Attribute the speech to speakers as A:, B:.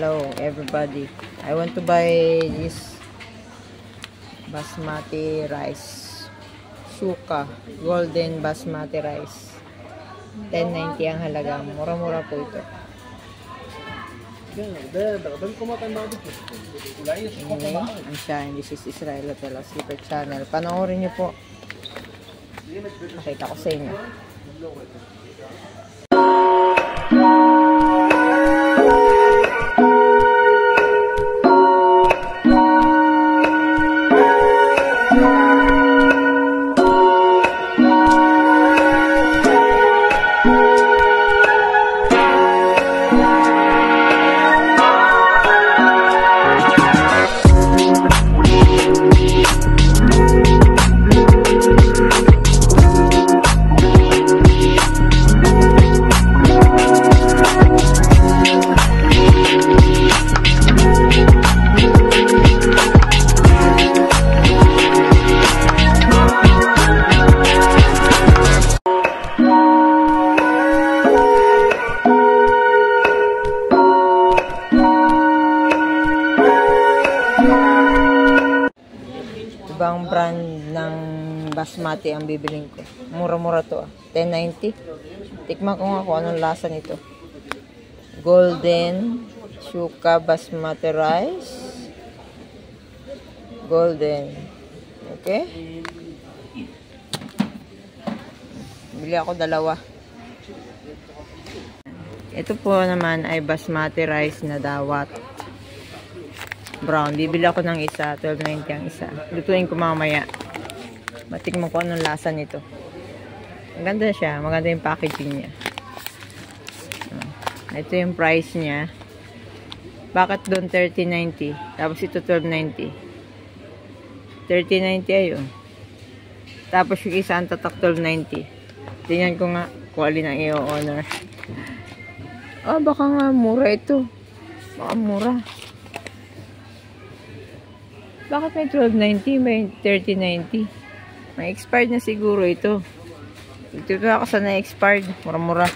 A: Hello everybody. I want to buy this basmati rice. Suka golden basmati rice. 10.90 ang halaga. Mura-mura po ito. Anyway, I'm Shine. This is Israel Hotel Sleeper Channel. Panoorin niyo po. Pakita ko sa inyo. Ibang brand ng basmati ang bibiling ko. Mura-mura to. 10.90. Tikman ko nga kung anong lasa nito. Golden Suka basmati rice. Golden. Okay? Bili ako dalawa. Ito po naman ay basmati rice na dawat. Brown. Bibili ako ng isa. 12.90 ang isa. Lutuin ko mamaya. Matikman ko anong lasa nito. Maganda siya. Maganda yung packaging niya. Ito yung price niya. Bakit doon 30.90? Tapos ito 12.90. 30.90 ayun. Tapos yung isa ang tatak 12.90. Tingnan ko nga kung alin ang i-honor. Oh, baka nga mura ito. Baka mura. Bakit may 12.90? May 30.90. May expired na siguro ito. Ito na ako sa na-expired. Mura-mura.